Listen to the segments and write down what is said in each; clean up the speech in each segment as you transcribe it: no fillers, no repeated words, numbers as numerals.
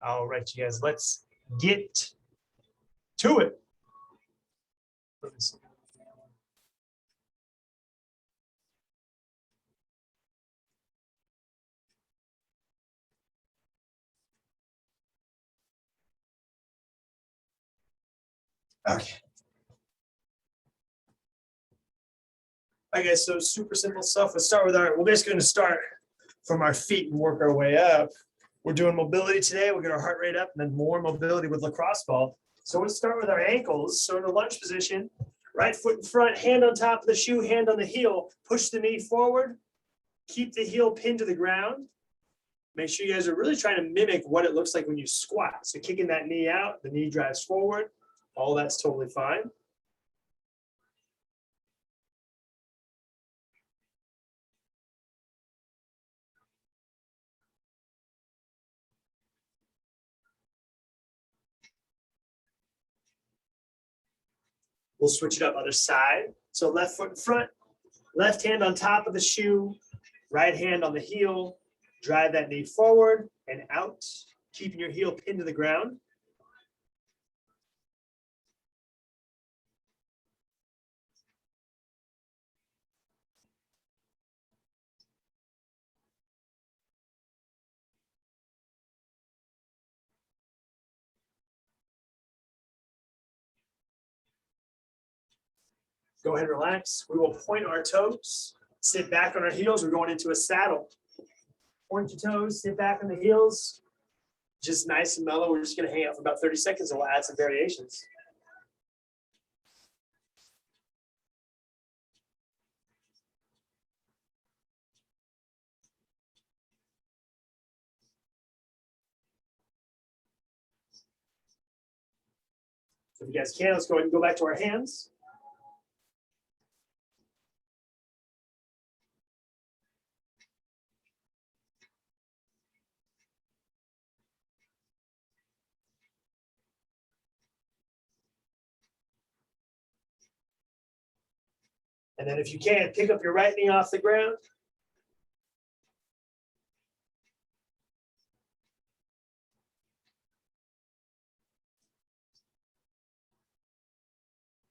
All right, you guys, let's get to it. Okay. Okay, so super simple stuff. Let's start with we're basically going to start from our feet and work our way up. We're doing mobility today. We'll get our heart rate up and then more mobility with lacrosse ball. So let's start with our ankles. So in the lunge position, right foot in front, hand on top of the shoe, hand on the heel, push the knee forward, keep the heel pinned to the ground. Make sure you guys are really trying to mimic what it looks like when you squat. So kicking that knee out, the knee drives forward. All that's totally fine. We'll switch it up other side. So left foot in front, left hand on top of the shoe, right hand on the heel. Drive that knee forward and out, keeping your heel pinned to the ground. Go ahead and relax. We will point our toes, sit back on our heels. We're going into a saddle. Point your toes, sit back on the heels. Just nice and mellow. We're just going to hang out for about 30 seconds and we'll add some variations. So if you guys can, let's go ahead and go back to our hands. And then if you can, pick up your right knee off the ground.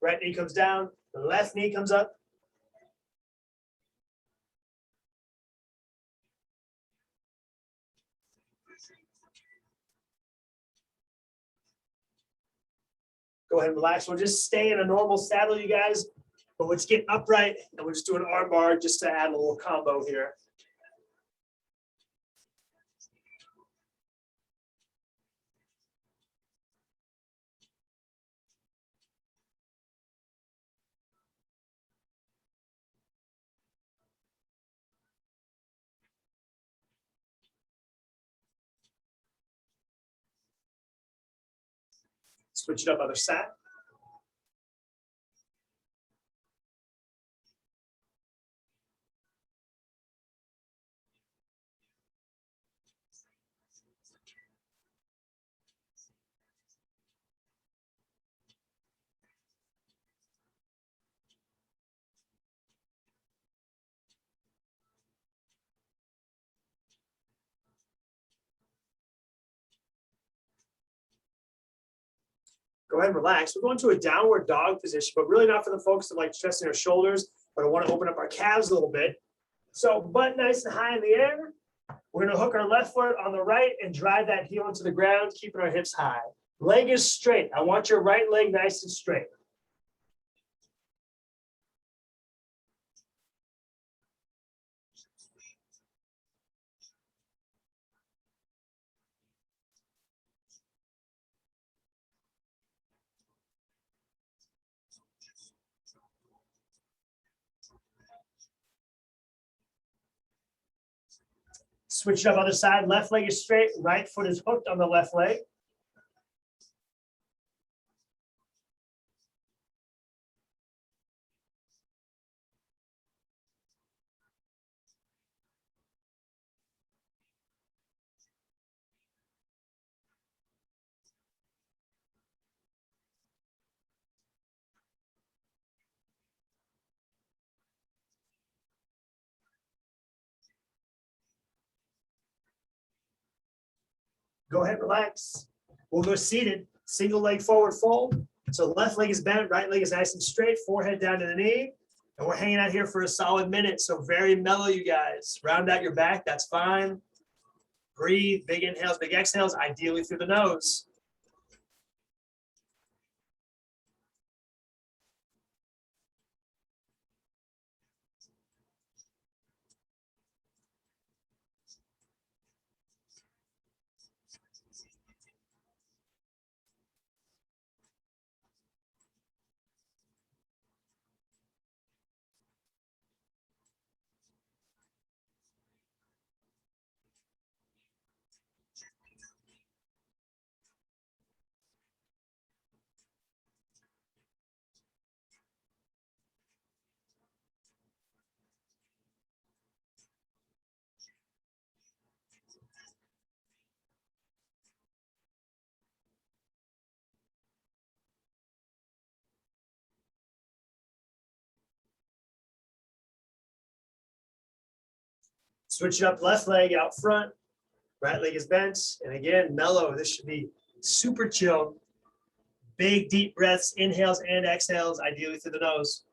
Right knee comes down, the left knee comes up. Go ahead and relax. We'll just stay in a normal saddle, you guys, but let's get upright and we'll just do an arm bar just to add a little combo here. Switch it up other side. Go ahead and relax. We're going to a downward dog position, but really not for the folks that like stressing their shoulders, but I want to open up our calves a little bit. So butt nice and high in the air. We're going to hook our left foot on the right and drive that heel into the ground, keeping our hips high. Leg is straight. I want your right leg nice and straight. Switch it up other side. Left leg is straight. Right foot is hooked on the left leg. Go ahead, relax. We'll go seated, single leg forward fold. So left leg is bent, right leg is nice and straight, forehead down to the knee. And we're hanging out here for a solid minute. So very mellow, you guys. Round out your back, that's fine. Breathe, big inhales, big exhales, ideally through the nose. Switch it up, left leg out front, right leg is bent. And again, mellow, this should be super chill. Big deep breaths, inhales and exhales, ideally through the nose.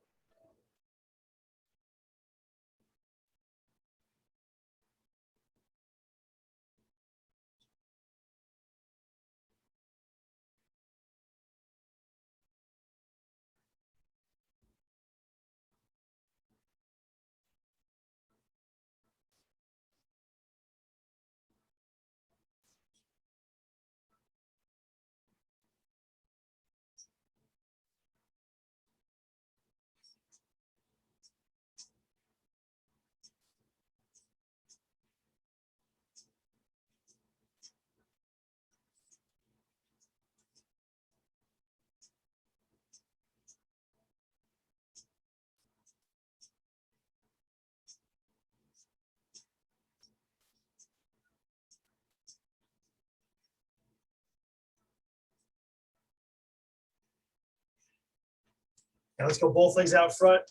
Now let's go both legs out front.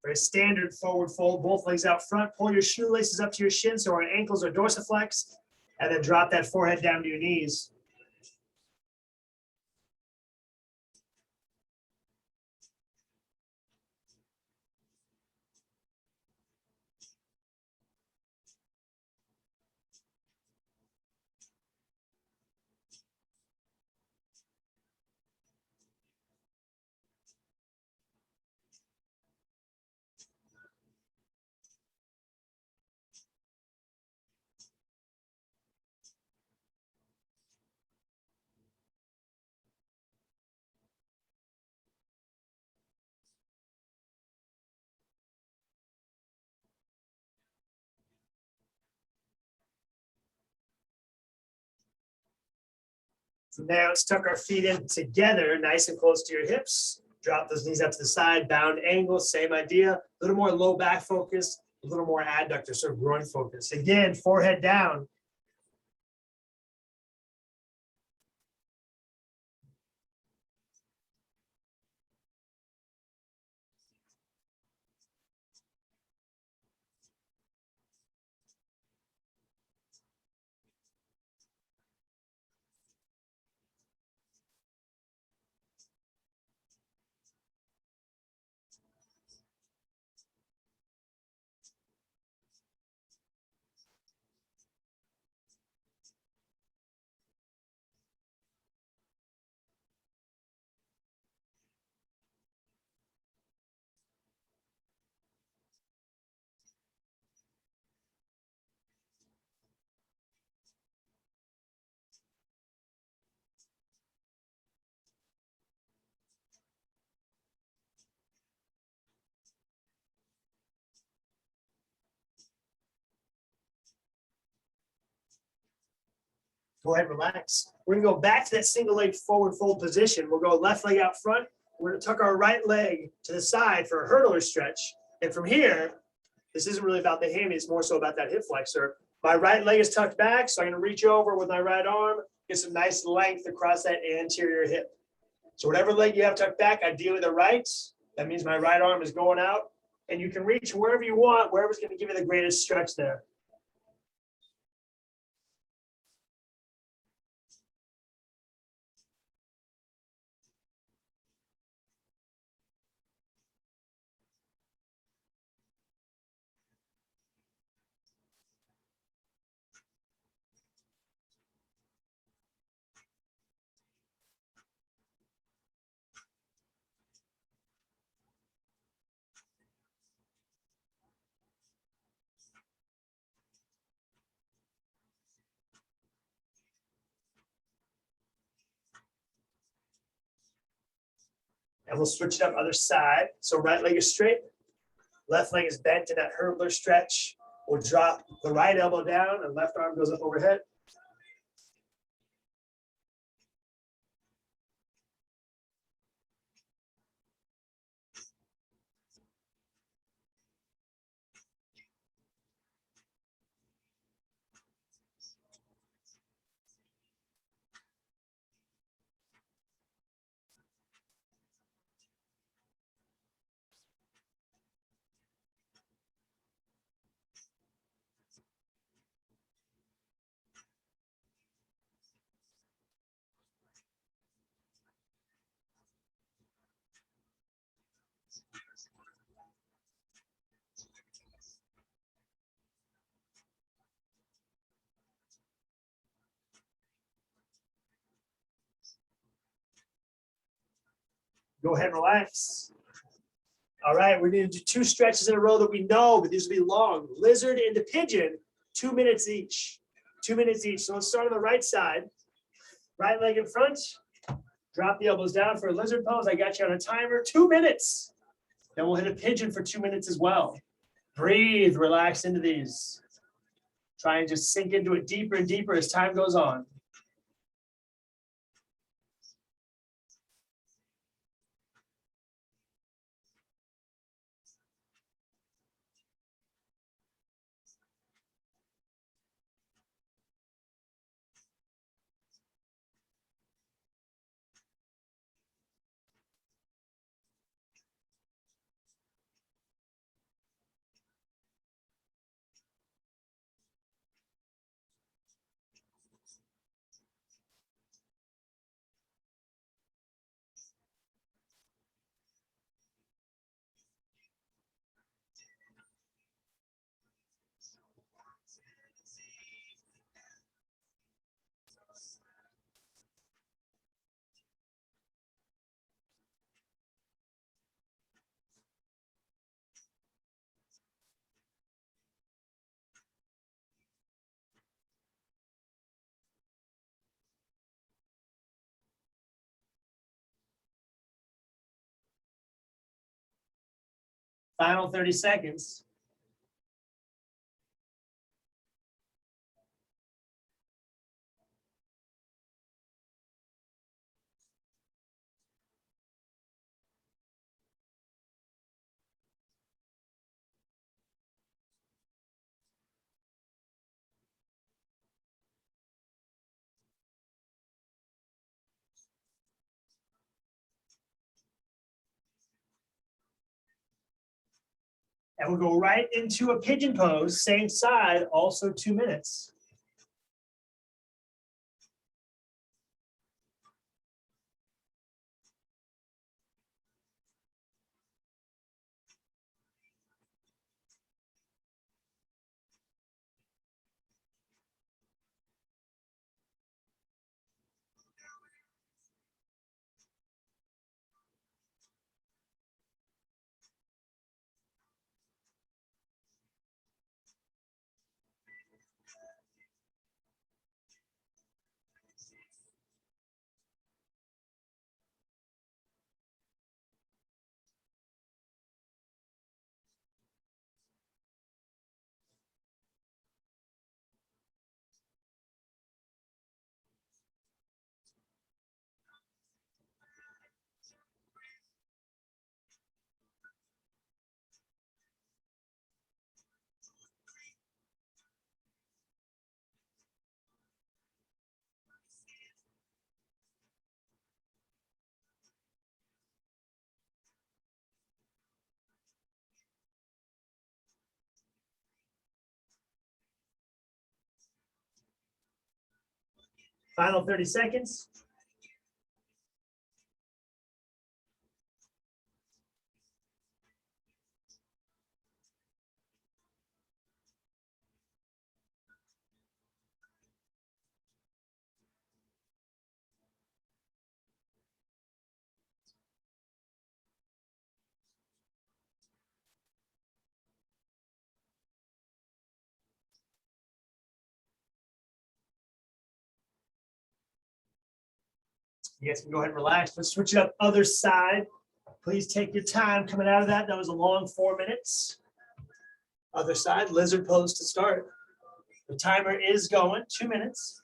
Very standard forward fold, both legs out front. Pull your shoelaces up to your shins so our ankles are dorsiflex, and then drop that forehead down to your knees. From there, let's tuck our feet in together, nice and close to your hips. Drop those knees up to the side, bound angle, same idea. A little more low back focus, a little more adductor, so groin focus. Again, forehead down. Go ahead, relax. We're gonna go back to that single leg forward fold position. We'll go left leg out front. We're gonna tuck our right leg to the side for a hurdler stretch. And from here, this isn't really about the hammy, it's more so about that hip flexor. My right leg is tucked back, so I'm gonna reach over with my right arm, get some nice length across that anterior hip. So whatever leg you have tucked back, ideally the right, that means my right arm is going out. And you can reach wherever you want, wherever's gonna give you the greatest stretch there. And we'll switch it up other side. So right leg is straight, left leg is bent in that hurdler stretch. We'll drop the right elbow down and left arm goes up overhead. Go ahead and relax. All right, we're going to do 2 stretches in a row that we know, but these will be long. Lizard into pigeon, 2 minutes each. 2 minutes each. So let's start on the right side. Right leg in front. Drop the elbows down for a lizard pose. I got you on a timer. 2 minutes. Then we'll hit a pigeon for 2 minutes as well. Breathe, relax into these. Try and just sink into it deeper and deeper as time goes on. Final 30 seconds. And we'll go right into a pigeon pose, same side, also 2 minutes. Final 30 seconds. You guys can go ahead and relax. Let's switch it up other side. Please take your time coming out of that. That was a long 4 minutes. Other side, lizard pose to start. The timer is going, 2 minutes.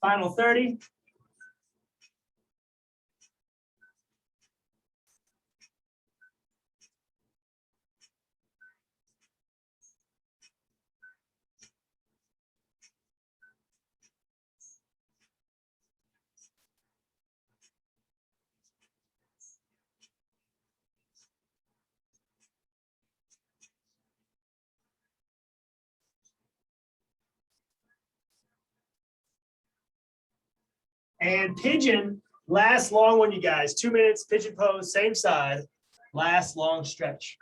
Final 30. And pigeon, last long one, you guys. 2 minutes, pigeon pose, same side. Last long stretch.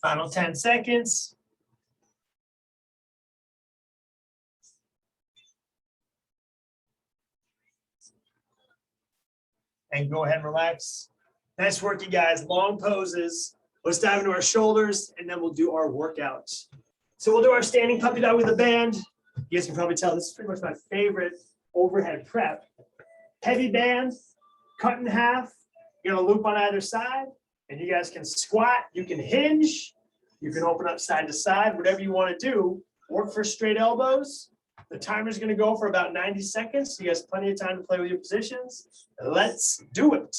Final 10 seconds. And go ahead and relax. Nice work, you guys. Long poses. Let's dive into our shoulders, and then we'll do our workout. So we'll do our standing puppy dog with a band. You guys can probably tell this is pretty much my favorite overhead prep. Heavy band, cut in half. You're gonna loop on either side, and you guys can squat. You can hinge. You can open up side to side, whatever you want to do. Work for straight elbows. The timer's going to go for about 90 seconds. So you guys have plenty of time to play with your positions. Let's do it.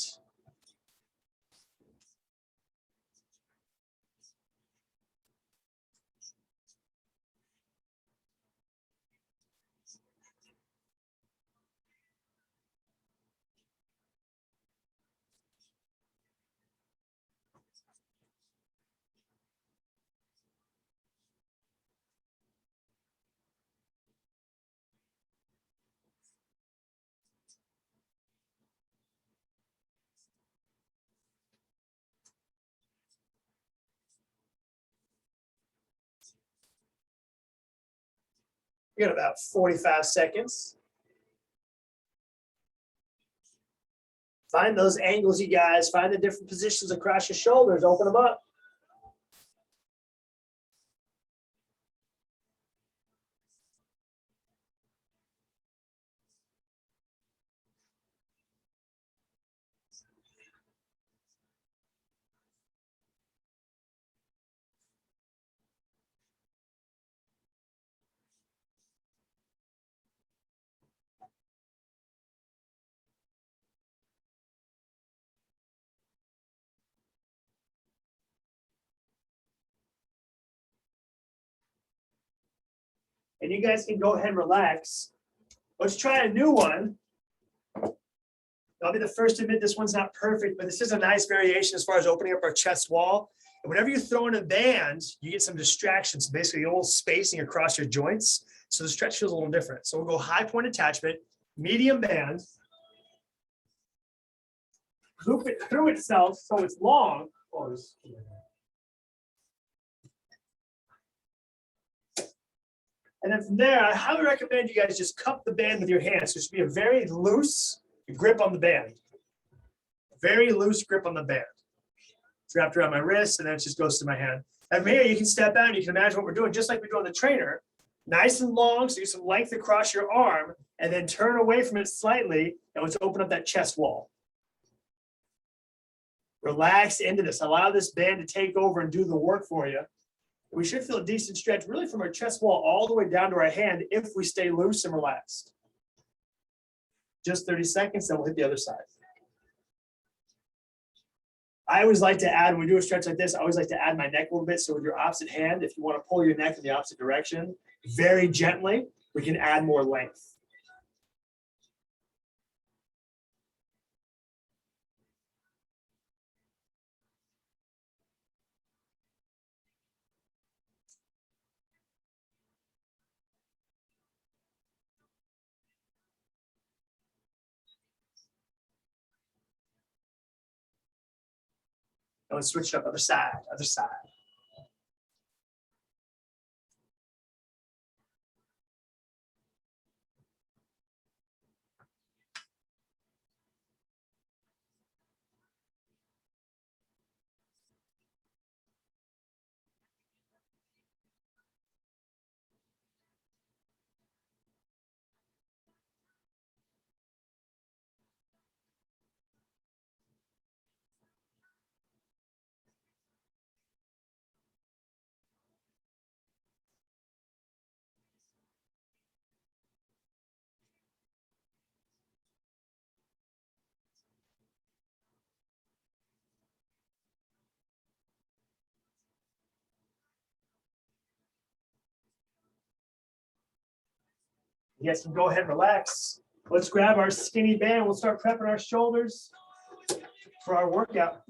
We got about 45 seconds. Find those angles, you guys. Find the different positions across your shoulders. Open them up. And you guys can go ahead and relax. Let's try a new one. I'll be the first to admit this one's not perfect, but this is a nice variation as far as opening up our chest wall. And whenever you throw in a band, you get some distractions, basically a little spacing across your joints. So the stretch feels a little different. So we'll go high point attachment, medium band, loop it through itself so it's long. And then from there, I highly recommend you guys just cup the band with your hands. So it should be a very loose grip on the band. Very loose grip on the band. It's wrapped around my wrist and then it just goes to my hand. And from here, you can step out and you can imagine what we're doing, just like we do on the trainer. Nice and long, so you get some length across your arm, and then turn away from it slightly, and let's open up that chest wall. Relax into this. Allow this band to take over and do the work for you. We should feel a decent stretch really from our chest wall all the way down to our hand if we stay loose and relaxed. Just 30 seconds, then we'll hit the other side. I always like to add, when we do a stretch like this, I always like to add my neck a little bit. So with your opposite hand, if you want to pull your neck in the opposite direction, very gently, we can add more length. Now let's switch it up, other side, other side. You guys can go ahead and relax. Let's grab our skinny band. We'll start prepping our shoulders for our workout.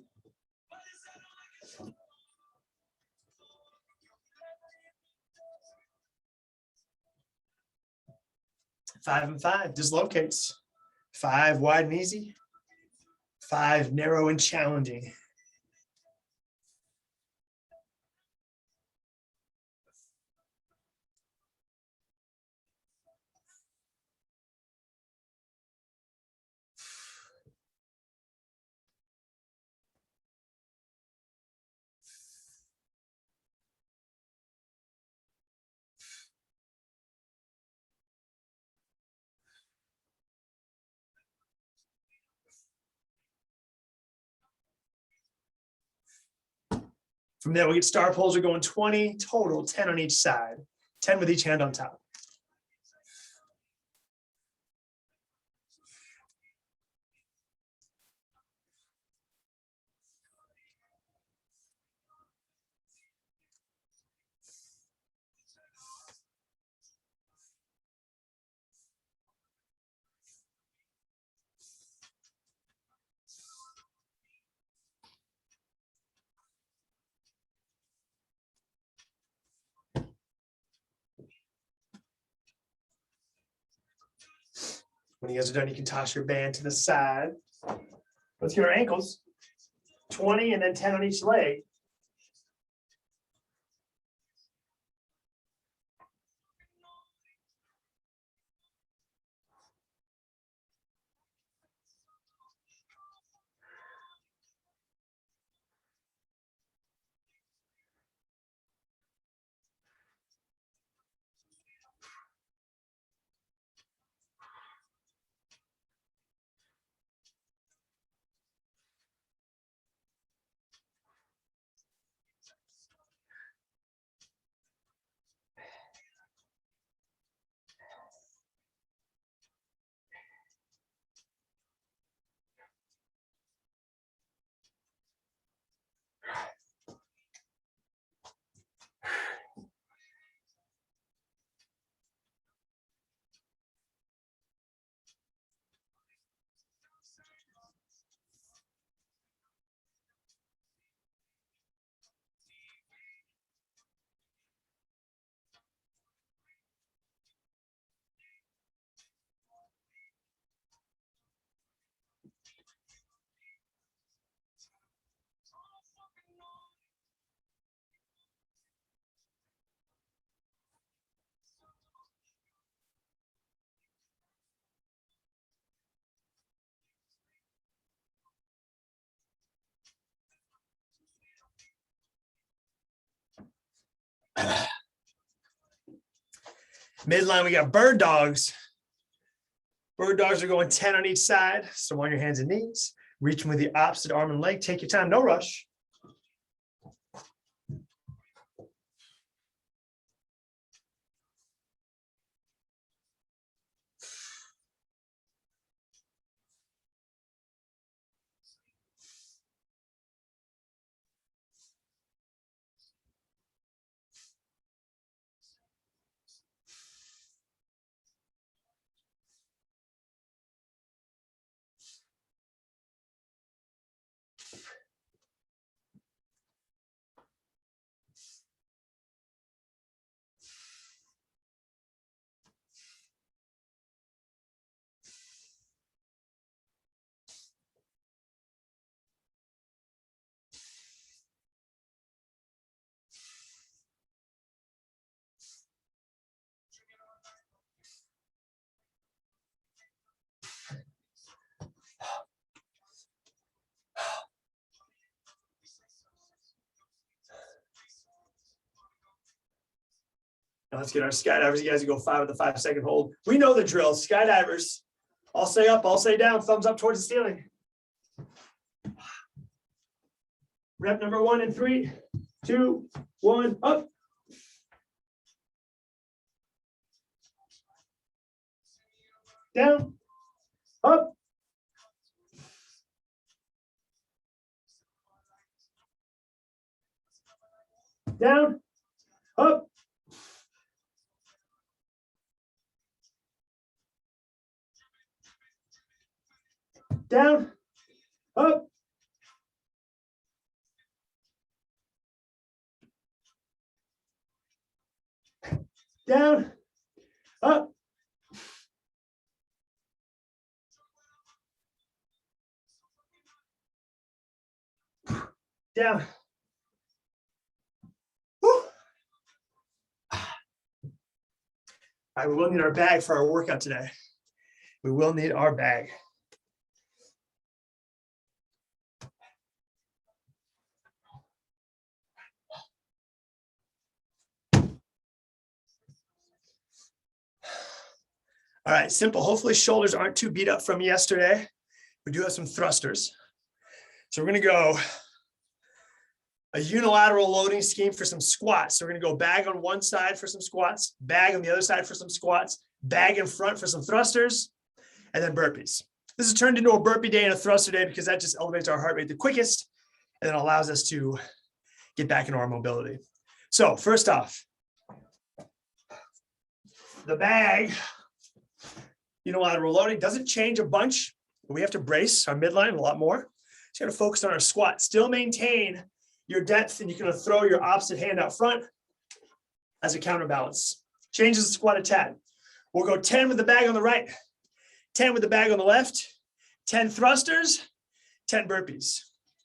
Five and five, dislocates. 5 wide and easy. 5 narrow and challenging. From there, we get star pulls. We're going 20 total, 10 on each side, 10 with each hand on top. When you guys are done, you can toss your band to the side. Let's get our ankles. 20 and then 10 on each leg. Midline, we got bird dogs. Bird dogs are going 10 on each side. So on your hands and knees, reaching with the opposite arm and leg. Take your time, no rush. Now let's get our skydivers. You guys go 5 with the 5-second hold. We know the drill. Skydivers. I'll say up, I'll say down. Thumbs up towards the ceiling. Rep number 1 in 3, 2, 1, up. Down, up. Down, up. Down, up. Down, up. Down. Woo. All right, we will need our bag for our workout today. We will need our bag. All right, simple. Hopefully shoulders aren't too beat up from yesterday. We do have some thrusters. So we're going to go a unilateral loading scheme for some squats. So we're going to go bag on one side for some squats, bag on the other side for some squats, bag in front for some thrusters, and then burpees. This is turned into a burpee day and a thruster day because that just elevates our heart rate the quickest and then allows us to get back into our mobility. So first off, the bag unilateral loading doesn't change a bunch, but we have to brace our midline a lot more. So you got to focus on our squat. Still maintain your depth, and you can throw your opposite hand out front as a counterbalance. Changes the squat a tad. We'll go 10 with the bag on the right, 10 with the bag on the left, 10 thrusters, 10 burpees.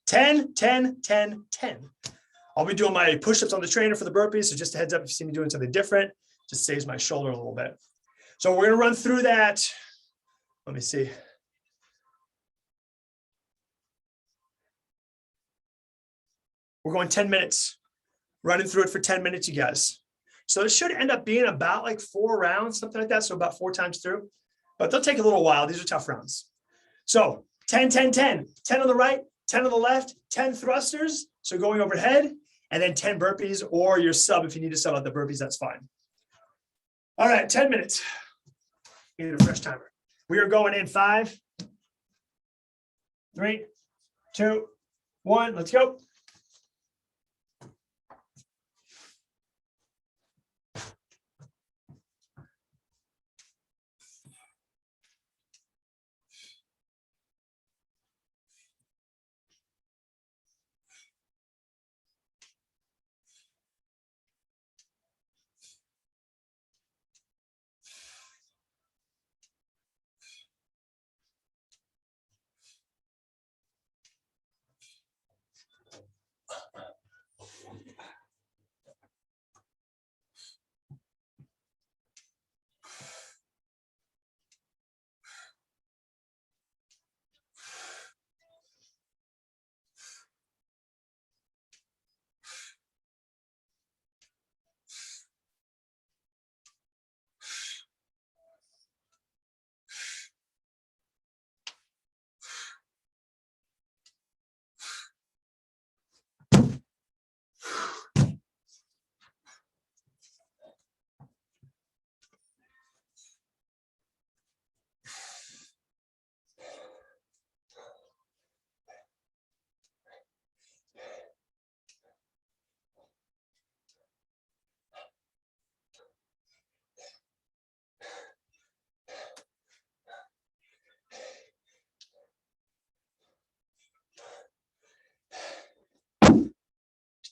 10, 10, 10, 10. I'll be doing my push-ups on the trainer for the burpees, so just a heads up if you see me doing something different, just saves my shoulder a little bit. So we're going to run through that. Let me see. We're going 10 minutes, running through it for 10 minutes, you guys. So it should end up being about like 4 rounds, something like that. So about 4 times through, but they'll take a little while. These are tough rounds. So 10, 10, 10, 10 on the right, 10 on the left, 10 thrusters. So going overhead, and then 10 burpees, or your sub. If you need to sub out the burpees, that's fine. All right, 10 minutes. You need a fresh timer. We are going in 5, 3, 2, 1. Let's go.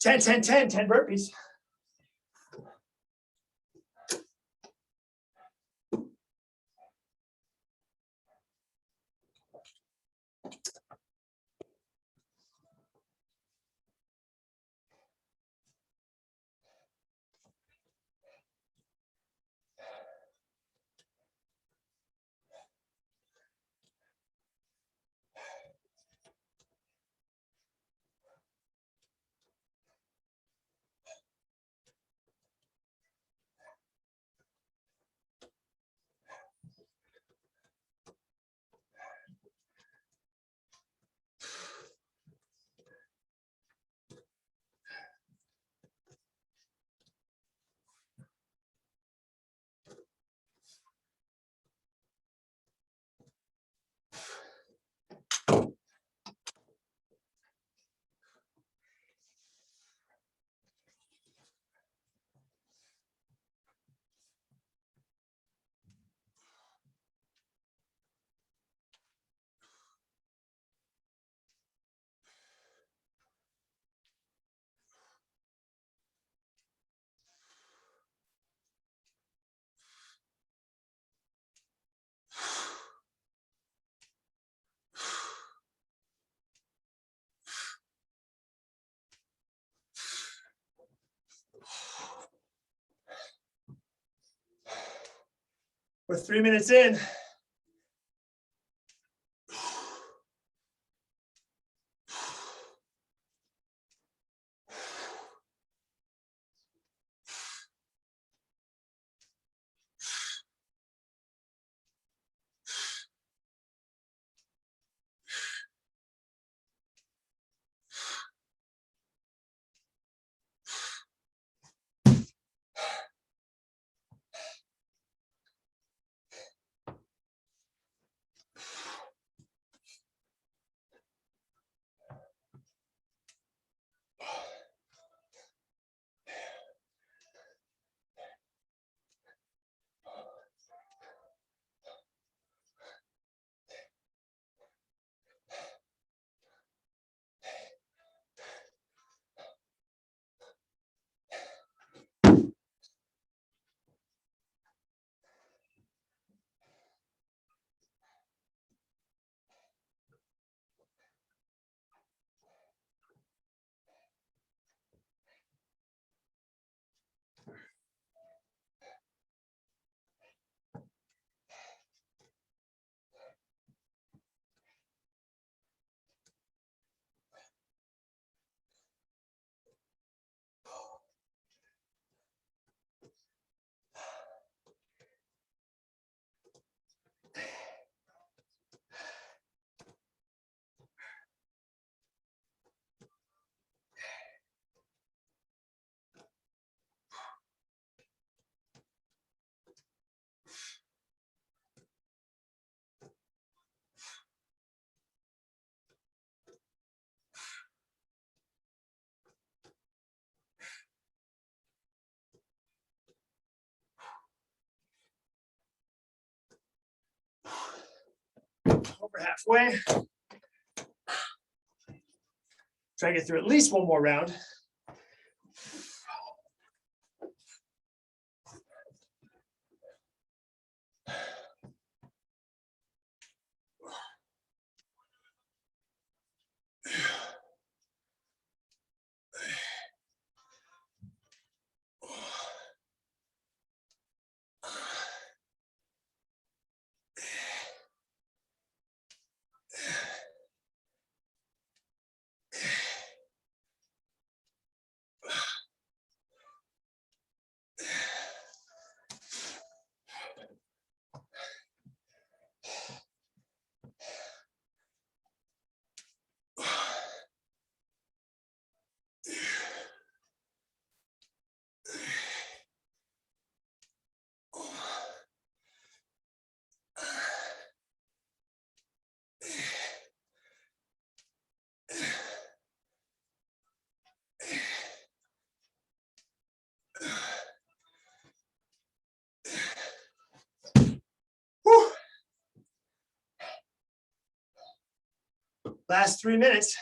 10, 10, 10, 10 burpees. We're 3 minutes in. Over halfway. Try to get through at least one more round. Whew. Last 3 minutes.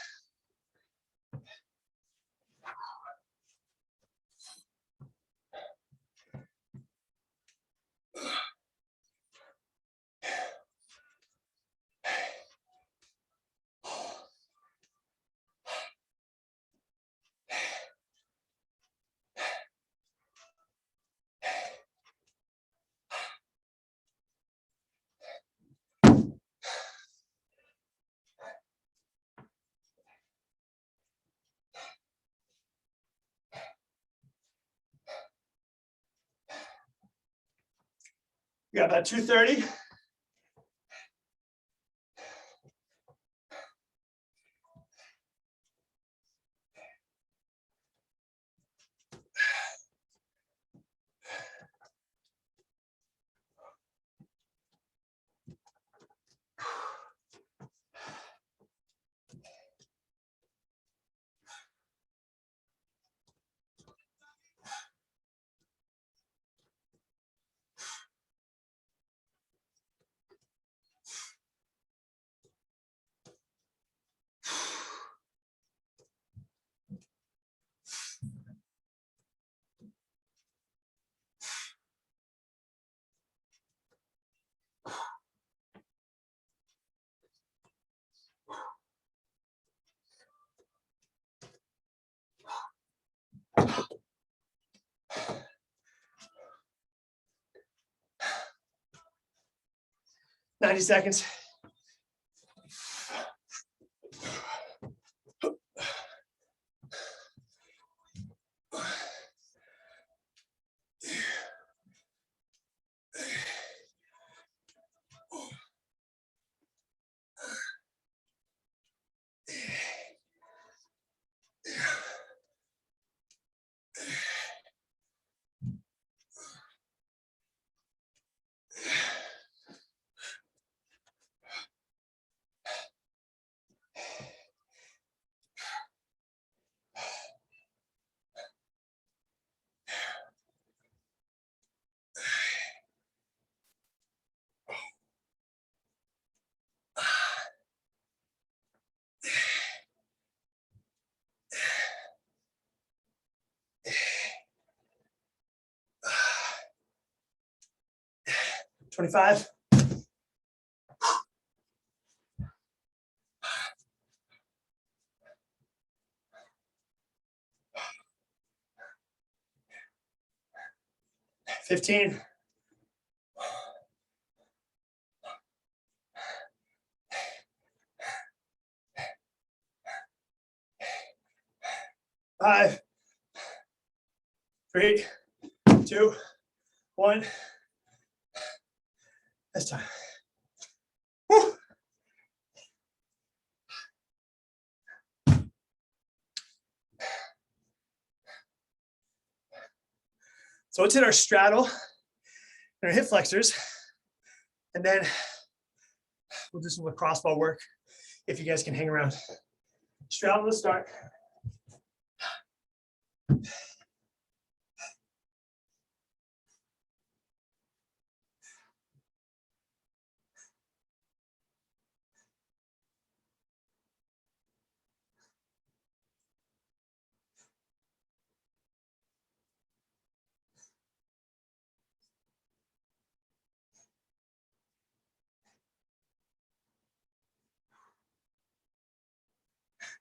We got about 230. Ninety seconds. $25. $15. Five, 3, 2, 1. That's time. Woo. So let's hit our straddle and our hip flexors, and then we'll do some lacrosse ball work if you guys can hang around. Straddle to start.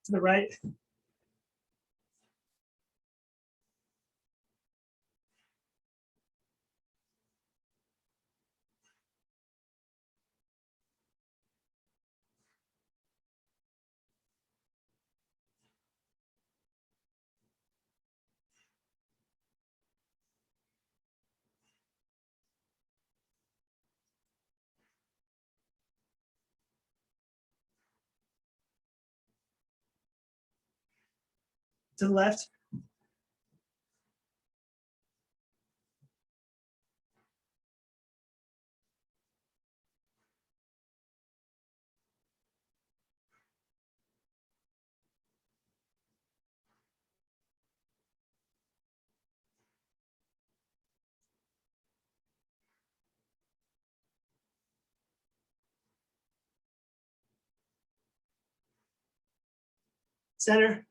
To the right. To the left. Center.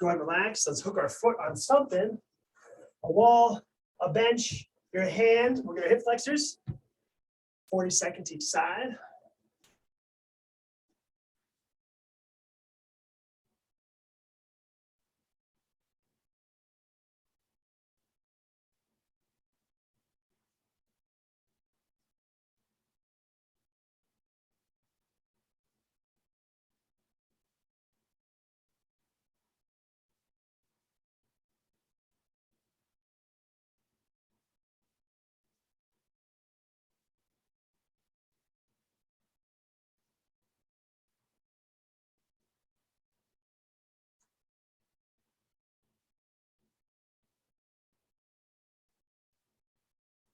Go ahead and relax. Let's hook our foot on something. A wall, a bench, your hand. We're gonna hip flexors. 40 seconds each side.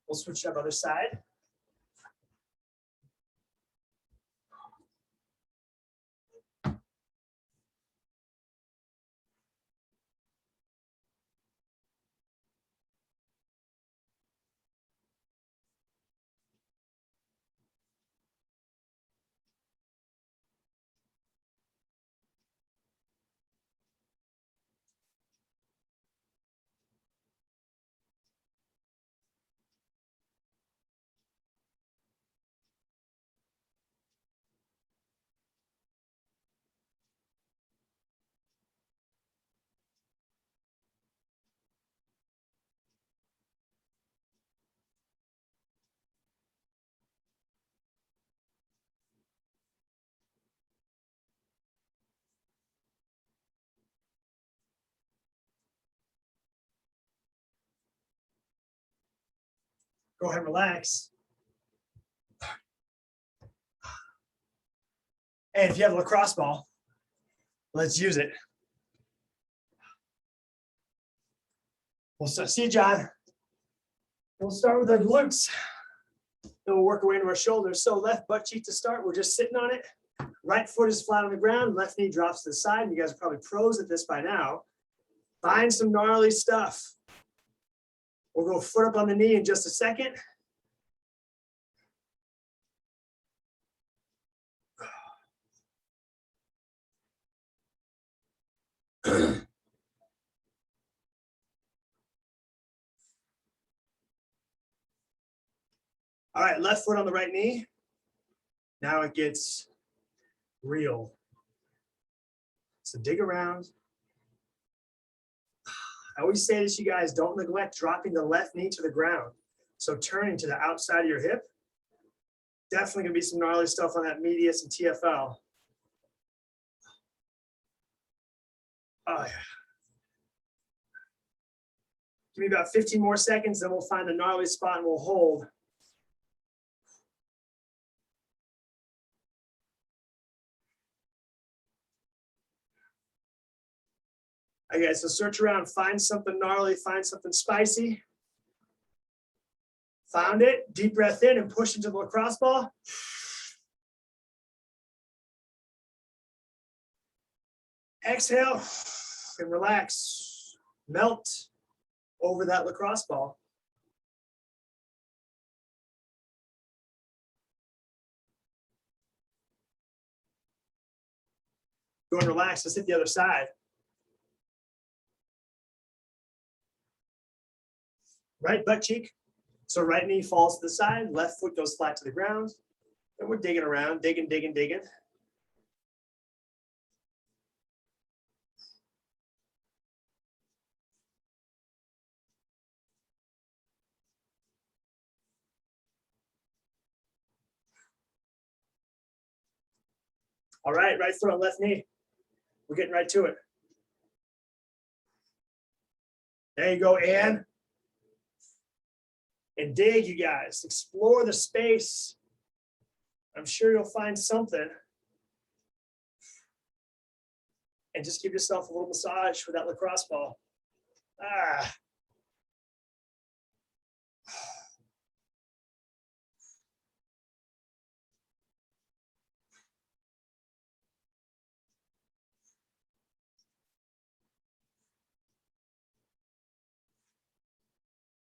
We'll switch to the other side. Go ahead and relax. And if you have a lacrosse ball, let's use it. We'll start, see, John. We'll start with our glutes. Then we'll work our way into our shoulders. So left butt cheek to start. We're just sitting on it. Right foot is flat on the ground. Left knee drops to the side. You guys are probably pros at this by now. Find some gnarly stuff. We'll go foot up on the knee in just a second. All right, left foot on the right knee. Now it gets real. So dig around. I always say this, you guys, don't neglect dropping the left knee to the ground. So turning to the outside of your hip. Definitely gonna be some gnarly stuff on that medius and TFL. Oh, yeah. Give me about 15 more seconds, then we'll find the gnarly spot and we'll hold. Okay, so search around, find something gnarly, find something spicy. Found it, deep breath in and push into the lacrosse ball. Exhale and relax, melt over that lacrosse ball. Go and relax, let's hit the other side. Right butt cheek. So right knee falls to the side, left foot goes flat to the ground. And we're digging around, digging, digging, digging. All right, right foot on left knee. We're getting right to it. There you go, Ann. And dig, you guys. Explore the space. I'm sure you'll find something. And just give yourself a little massage with that lacrosse ball. Ah.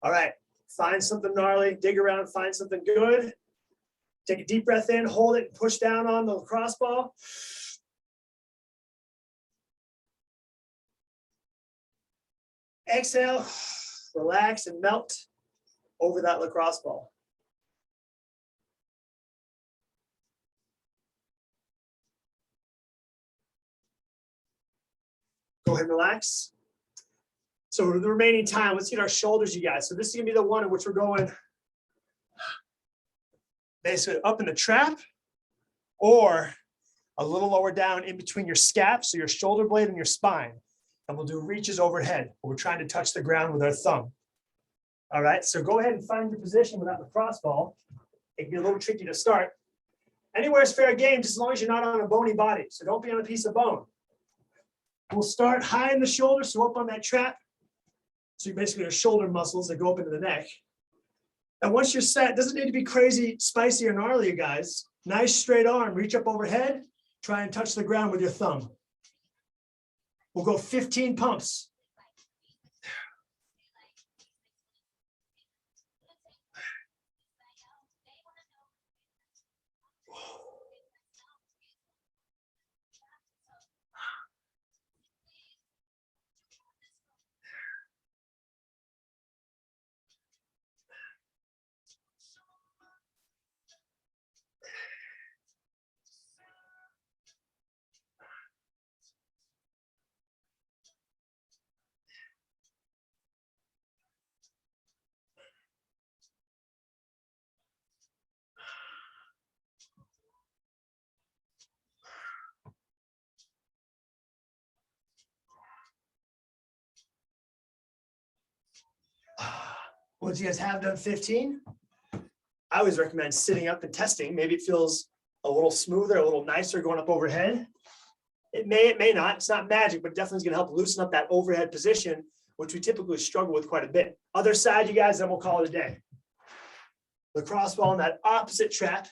All right, find something gnarly, dig around, find something good. Take a deep breath in, hold it, and push down on the lacrosse ball. Exhale, relax and melt over that lacrosse ball. Go ahead and relax. So the remaining time, let's get our shoulders, you guys. So this is gonna be the one in which we're going basically up in the trap or a little lower down in between your scap, so your shoulder blade and your spine. And we'll do reaches overhead. We're trying to touch the ground with our thumb. All right, so go ahead and find your position without the cross ball. It can be a little tricky to start. Anywhere is fair game, just as long as you're not on a bony body. So don't be on a piece of bone. We'll start high in the shoulder, so up on that trap. So you basically have shoulder muscles that go up into the neck. And once you're set, it doesn't need to be crazy, spicy, or gnarly, you guys. Nice straight arm, reach up overhead, try and touch the ground with your thumb. We'll go 15 pumps. Once you guys have done 15, I always recommend sitting up and testing. Maybe it feels a little smoother, a little nicer going up overhead. It may not. It's not magic, but definitely is going to help loosen up that overhead position, which we typically struggle with quite a bit. Other side, you guys, then we'll call it a day. The cross ball in that opposite trap,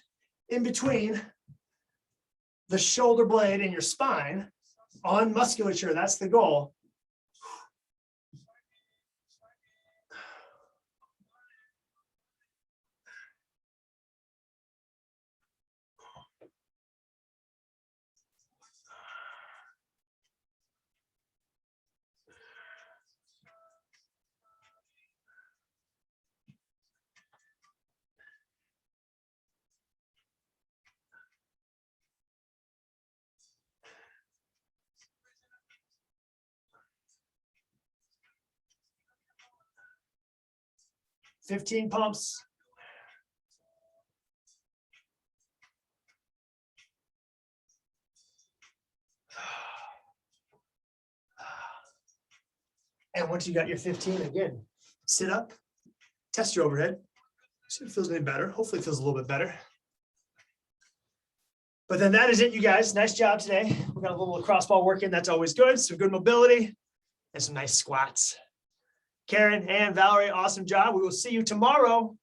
in between the shoulder blade and your spine on musculature. That's the goal. $15 pumps. And once you got your 15, again, sit up, test your overhead. See if it feels any better. Hopefully it feels a little bit better. But then that is it, you guys. Nice job today. We got a little cross ball working. That's always good. Some good mobility and some nice squats. Karen and Valerie, awesome job. We will see you tomorrow